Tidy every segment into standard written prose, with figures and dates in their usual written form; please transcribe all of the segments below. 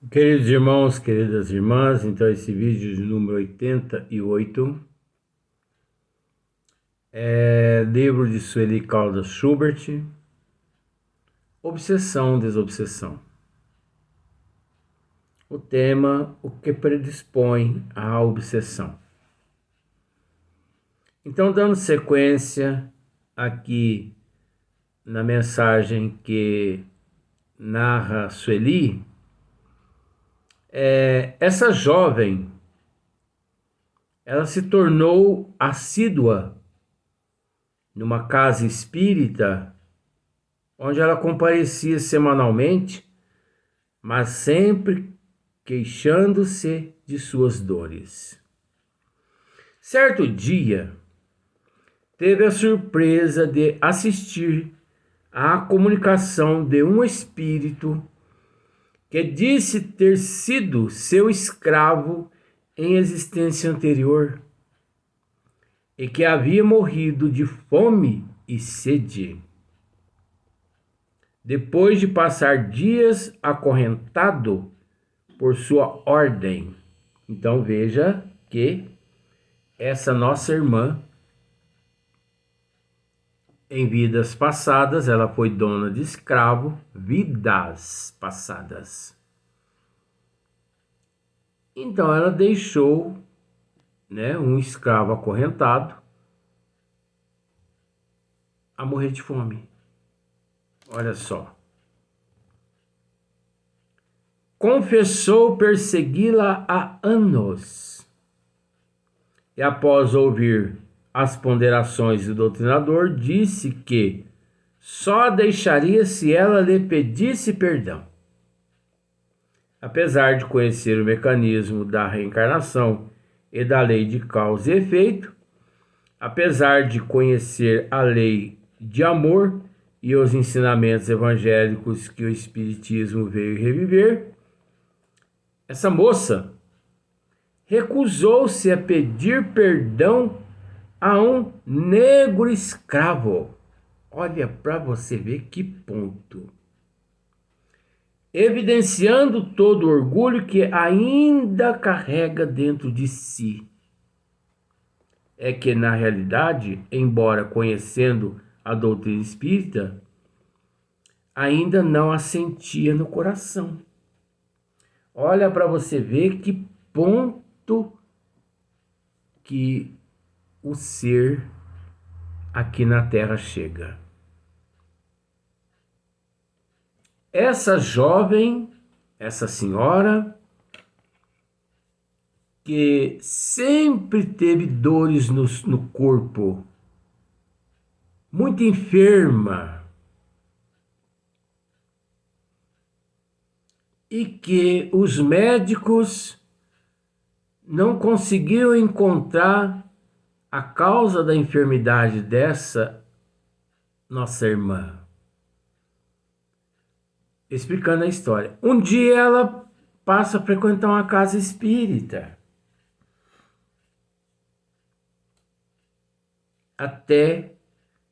Queridos irmãos, queridas irmãs, então esse vídeo de número 88 é livro de Sueli Caldas Schubert, Obsessão, Desobsessão. O tema, o que predispõe à obsessão. Então, dando sequência aqui na mensagem que narra Sueli, essa jovem, ela se tornou assídua numa casa espírita, onde ela comparecia semanalmente, mas sempre queixando-se de suas dores. Certo dia, teve a surpresa de assistir à comunicação de um espírito que disse ter sido seu escravo em existência anterior e que havia morrido de fome e sede. Depois de passar dias acorrentado por sua ordem. Então veja que essa nossa irmã, em vidas passadas, ela foi dona de escravo, vidas passadas. Então ela deixou, um escravo acorrentado a morrer de fome. Olha só. Confessou persegui-la há anos. E após ouvir as ponderações do doutrinador, disse que só a deixaria se ela lhe pedisse perdão. Apesar de conhecer o mecanismo da reencarnação e da lei de causa e efeito, apesar de conhecer a lei de amor e os ensinamentos evangélicos que o Espiritismo veio reviver, essa moça recusou-se a pedir perdão a um negro escravo. Olha para você ver que ponto. Evidenciando todo o orgulho que ainda carrega dentro de si. É que, na realidade, embora conhecendo a doutrina espírita, ainda não a sentia no coração. Olha para você ver que ponto que o ser aqui na Terra chega. Essa jovem, essa senhora, que sempre teve dores no corpo, muito enferma, e que os médicos não conseguiram encontrar a causa da enfermidade dessa nossa irmã. Explicando a história. Um dia ela passa a frequentar uma casa espírita. Até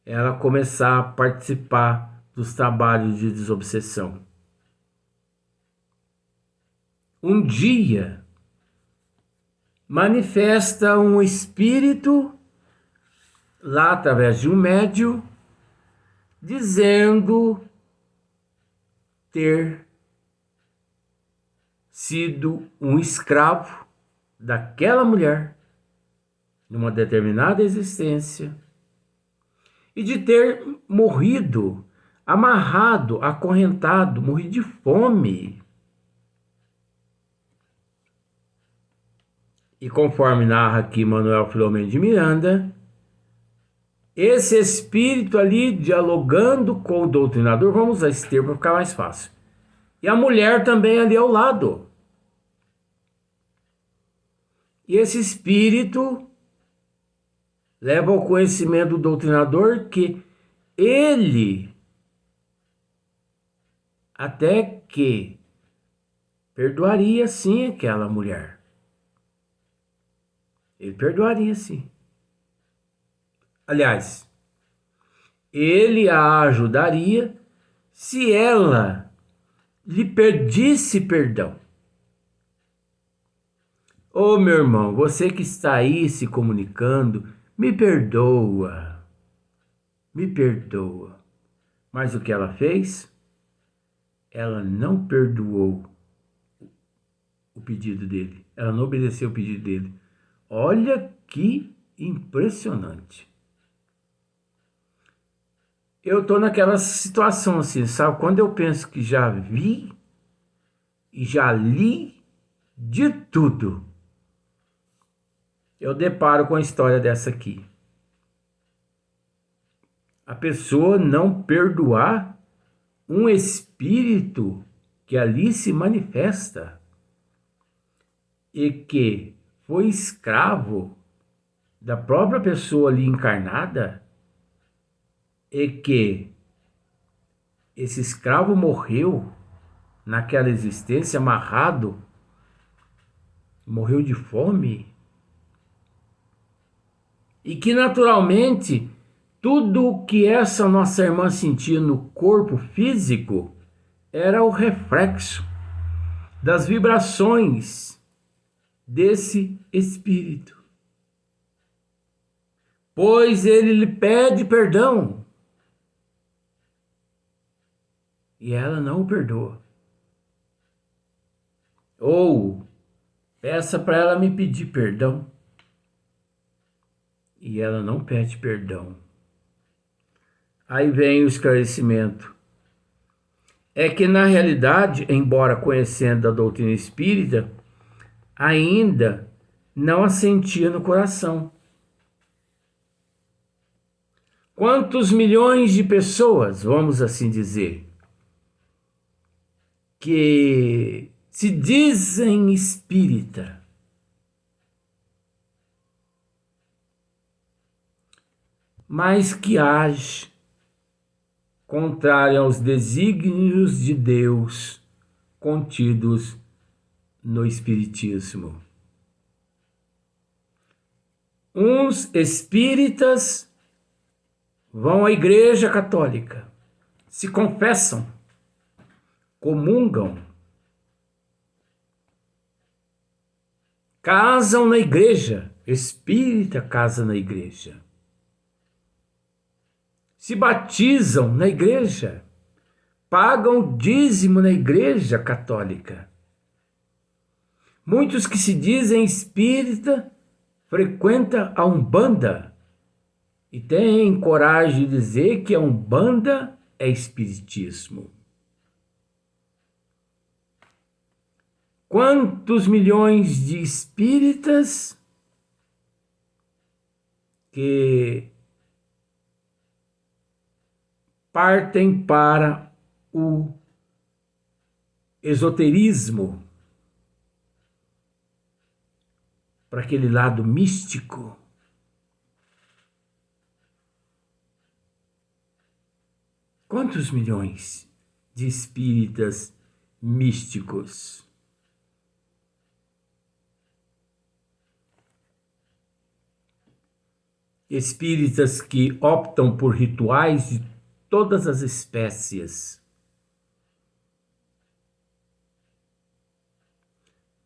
ela começar a participar dos trabalhos de desobsessão. Um dia, manifesta um espírito, lá através de um médium, dizendo ter sido um escravo daquela mulher numa determinada existência e de ter morrido, amarrado, acorrentado, morrido de fome. E conforme narra aqui Manuel Filomeno de Miranda, esse espírito ali dialogando com o doutrinador, vamos usar esse termo para ficar mais fácil, e a mulher também ali ao lado. E esse espírito leva ao conhecimento do doutrinador que ele até que perdoaria sim aquela mulher. Ele perdoaria sim. Aliás, ele a ajudaria se ela lhe pedisse perdão. Ô meu irmão, você que está aí se comunicando, me perdoa, me perdoa. Mas o que ela fez? Ela não perdoou o pedido dele. Ela não obedeceu o pedido dele. Olha que impressionante. Eu tô naquela situação assim, sabe? Quando eu penso que já vi e já li de tudo, eu deparo com a história dessa aqui. A pessoa não perdoar um espírito que ali se manifesta e que foi escravo da própria pessoa ali encarnada e que esse escravo morreu naquela existência amarrado, morreu de fome e que naturalmente tudo o que essa nossa irmã sentia no corpo físico era o reflexo das vibrações desse espírito. Pois ele lhe pede perdão e ela não o perdoa. Ou peça para ela me pedir perdão e ela não pede perdão. Aí vem o esclarecimento. É que na realidade, embora conhecendo a doutrina espírita, ainda não a sentia no coração. Quantos milhões de pessoas, vamos assim dizer, que se dizem espírita, mas que agem contrário aos desígnios de Deus contidos no Espiritismo. Uns espíritas vão à Igreja Católica, se confessam, comungam, casam na igreja, espírita casa na igreja, se batizam na igreja, pagam o dízimo na Igreja Católica. Muitos que se dizem espírita frequentam a Umbanda e têm coragem de dizer que a Umbanda é espiritismo. Quantos milhões de espíritas que partem para o esoterismo, para aquele lado místico. Quantos milhões de espíritas místicos? Espíritas que optam por rituais de todas as espécies.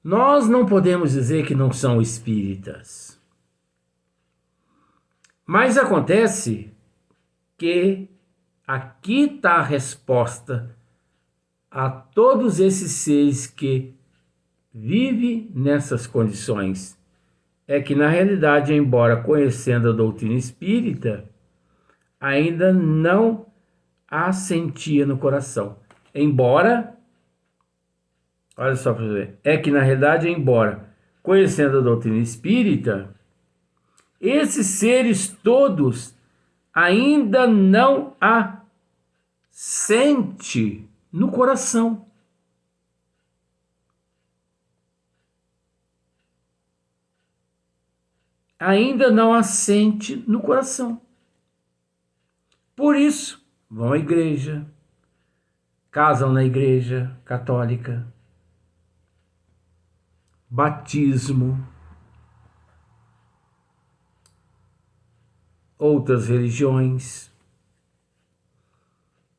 Nós não podemos dizer que não são espíritas. Mas acontece que aqui está a resposta a todos esses seres que vivem nessas condições. É que na realidade, embora conhecendo a doutrina espírita, ainda não a sentia no coração. Embora, olha só para você ver, é que na realidade, embora conhecendo a doutrina espírita, esses seres todos ainda não a sente no coração. Ainda não a sente no coração. Por isso, vão à igreja, casam na igreja católica, batismo, outras religiões,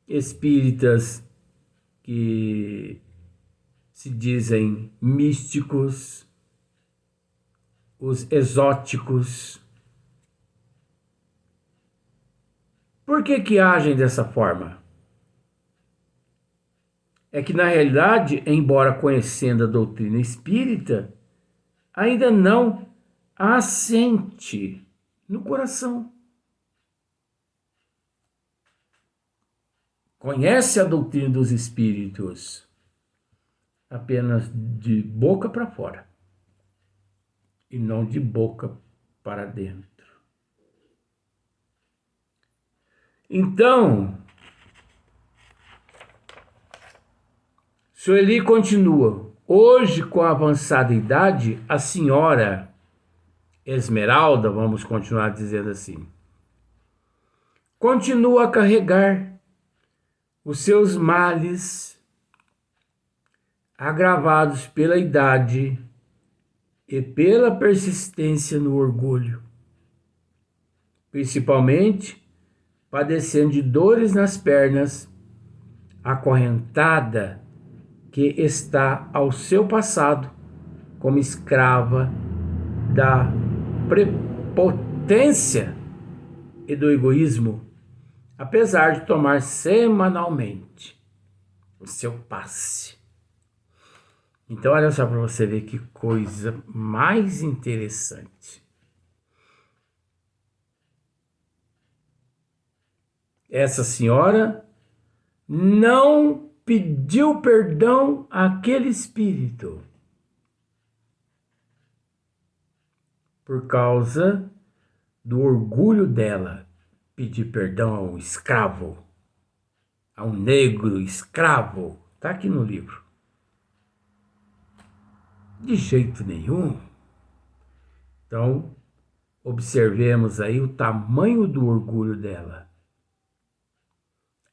espíritas que se dizem místicos, os exóticos. Por que que agem dessa forma? É que, na realidade, embora conhecendo a doutrina espírita, ainda não assente no coração. Conhece a doutrina dos espíritos apenas de boca para fora e não de boca para dentro. Então, Sueli continua. Hoje, com a avançada idade, a senhora Esmeralda, vamos continuar dizendo assim, continua a carregar os seus males agravados pela idade e pela persistência no orgulho, principalmente padecendo de dores nas pernas, acorrentada que está ao seu passado como escrava da prepotência e do egoísmo, apesar de tomar semanalmente o seu passe. Então, olha só para você ver que coisa mais interessante. Essa senhora não pediu perdão àquele espírito por causa do orgulho dela. Pedir perdão a um escravo, a um negro escravo. Está aqui no livro. De jeito nenhum. Então, observemos aí o tamanho do orgulho dela.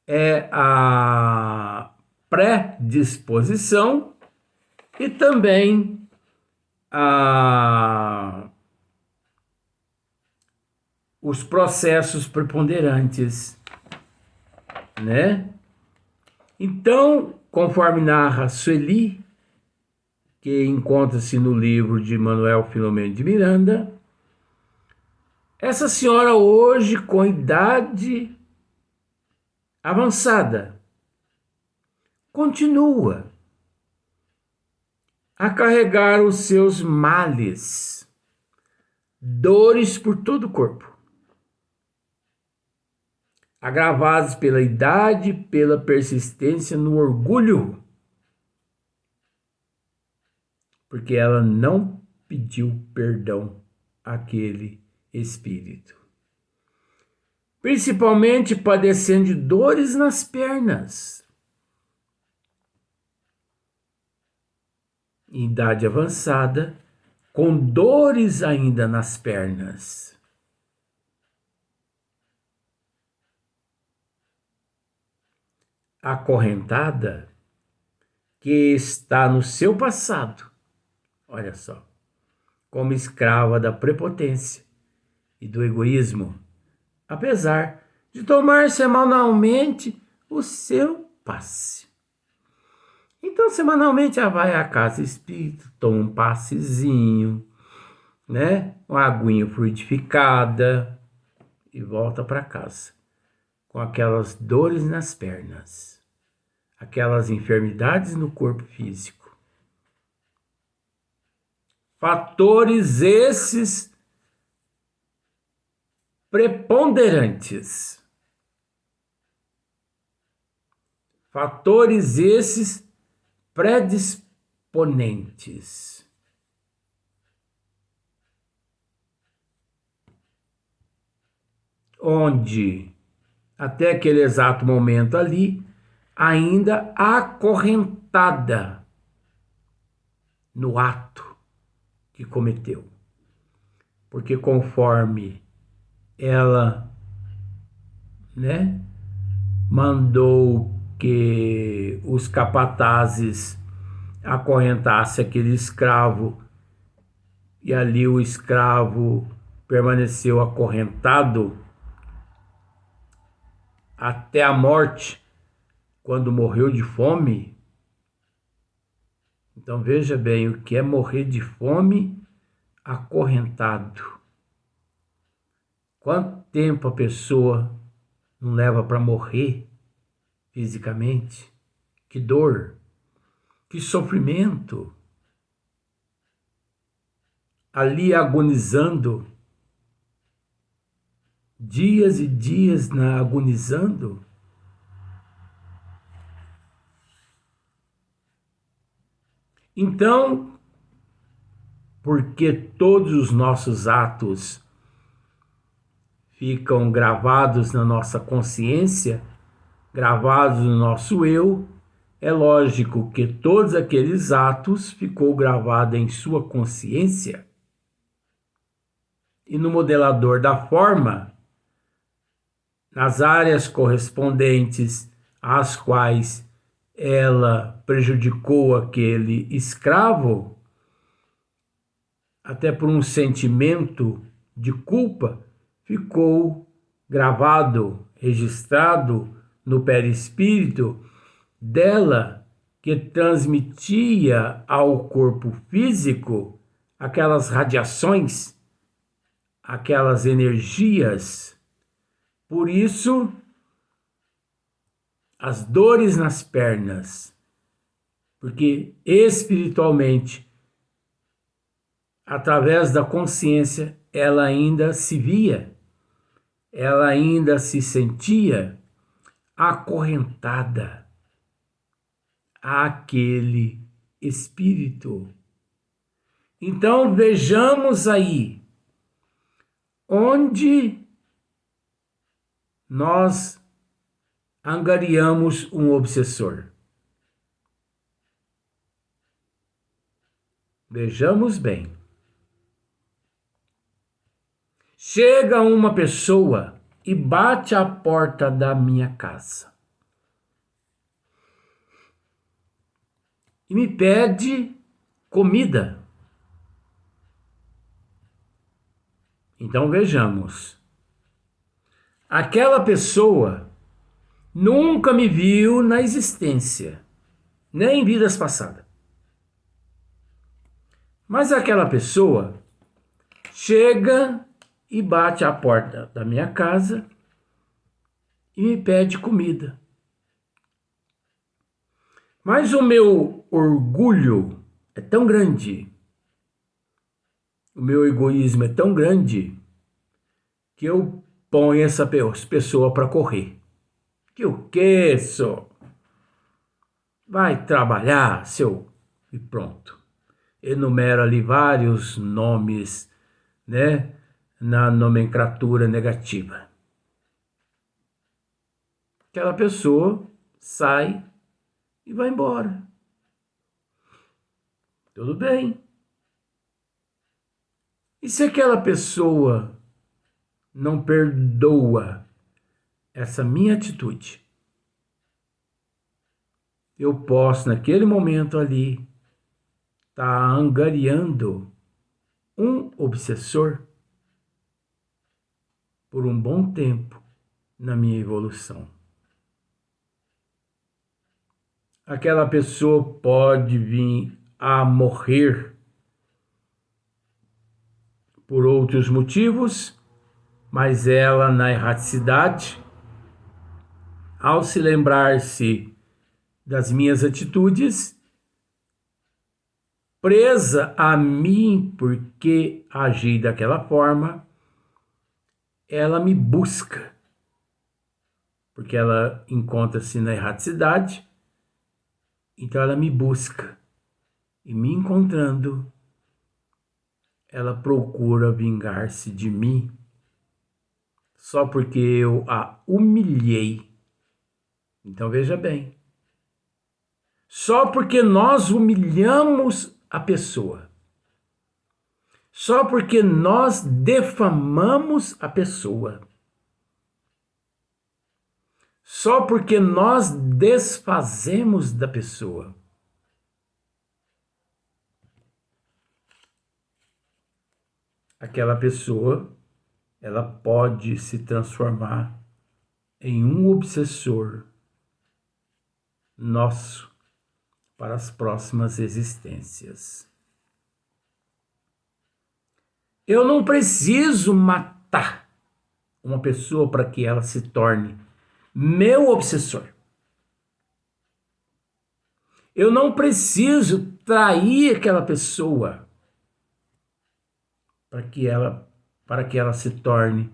É a predisposição e também os processos preponderantes, né? Então, conforme narra Sueli, que encontra-se no livro de Manuel Filomeno de Miranda, essa senhora hoje, com idade avançada, continua a carregar os seus males, dores por todo o corpo, agravados pela idade, pela persistência no orgulho, porque ela não pediu perdão àquele espírito. Principalmente padecendo de dores nas pernas. Em idade avançada, com dores ainda nas pernas. Acorrentada que está no seu passado, olha só, como escrava da prepotência e do egoísmo, apesar de tomar semanalmente o seu passe. Então, semanalmente ela vai à casa espírita, toma um passezinho, né? Uma aguinha fluidificada e volta para casa com aquelas dores nas pernas, aquelas enfermidades no corpo físico. Fatores esses preponderantes. Fatores esses predisponentes. Onde, até aquele exato momento ali, ainda acorrentada no ato que cometeu. Porque conforme ela, né, mandou que os capatazes acorrentassem aquele escravo, e ali o escravo permaneceu acorrentado até a morte, quando morreu de fome. Então veja bem o que é morrer de fome acorrentado. Quanto tempo a pessoa não leva para morrer fisicamente? Que dor, que sofrimento. Ali agonizando, dias e dias agonizando. Então, porque todos os nossos atos ficam gravados na nossa consciência, gravados no nosso eu, é lógico que todos aqueles atos ficou gravado em sua consciência. E no modelador da forma, nas áreas correspondentes às quais ela prejudicou aquele escravo, até por um sentimento de culpa, ficou gravado, registrado no perispírito dela, que transmitia ao corpo físico aquelas radiações, aquelas energias. Por isso, as dores nas pernas, porque espiritualmente, através da consciência, ela ainda se via, ela ainda se sentia acorrentada àquele espírito. Então vejamos aí onde nós angariamos um obsessor. Vejamos bem. Chega uma pessoa e bate à porta da minha casa e me pede comida. Então vejamos. Aquela pessoa nunca me viu na existência, nem em vidas passadas. Mas aquela pessoa chega e bate à porta da minha casa e me pede comida. Mas o meu orgulho é tão grande, o meu egoísmo é tão grande, que eu ponho essa pessoa para correr. Que o quê, só? Vai trabalhar, seu... E pronto. Enumero ali vários nomes, né, na nomenclatura negativa. Aquela pessoa sai e vai embora. Tudo bem. E se aquela pessoa não perdoa essa minha atitude, eu posso, naquele momento ali, estar angariando um obsessor por um bom tempo na minha evolução. Aquela pessoa pode vir a morrer por outros motivos, mas ela, na erraticidade, ao se lembrar-se das minhas atitudes, presa a mim porque agi daquela forma, ela me busca, porque ela encontra-se na erraticidade, então ela me busca, e me encontrando, ela procura vingar-se de mim, só porque eu a humilhei. Então veja bem, só porque nós humilhamos a pessoa, só porque nós defamamos a pessoa, só porque nós desfazemos da pessoa, aquela pessoa, ela pode se transformar em um obsessor nosso para as próximas existências. Eu não preciso matar uma pessoa para que ela se torne meu obsessor. Eu não preciso trair aquela pessoa para que ela se torne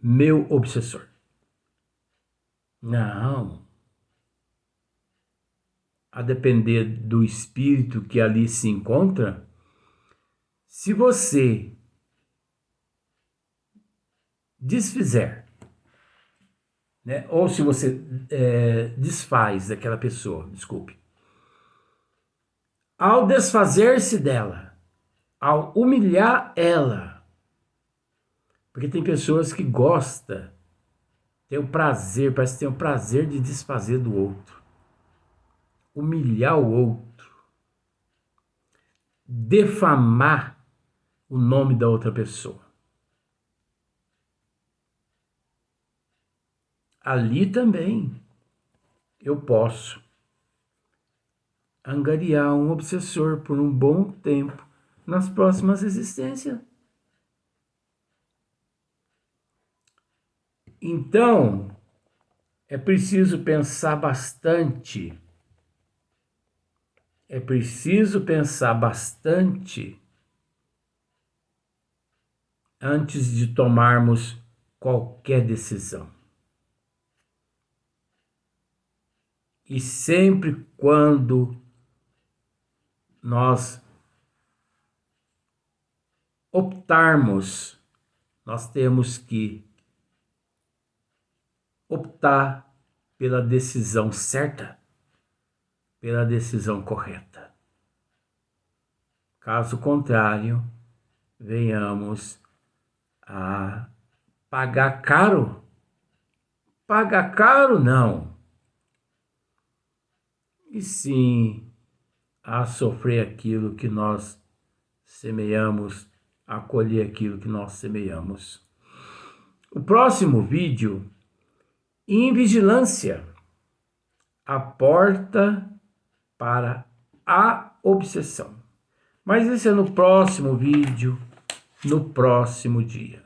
meu obsessor. Não. A depender do espírito que ali se encontra, se você desfizer, né, ou se você desfaz daquela pessoa, desculpe, ao desfazer-se dela, ao humilhar ela, porque tem pessoas que gostam, tem o prazer, parece que tem o prazer de desfazer do outro, humilhar o outro, defamar o nome da outra pessoa. Ali também eu posso angariar um obsessor por um bom tempo nas próximas existências. Então, é preciso pensar bastante. É preciso pensar bastante antes de tomarmos qualquer decisão. E sempre quando nós optarmos, nós temos que optar pela decisão certa, pela decisão correta. Caso contrário, venhamos a pagar caro. Pagar caro, não. E sim a sofrer aquilo que nós semeamos, a colher aquilo que nós semeamos. O próximo vídeo, Invigilância, a porta para a obsessão. Mas esse é no próximo vídeo, no próximo dia.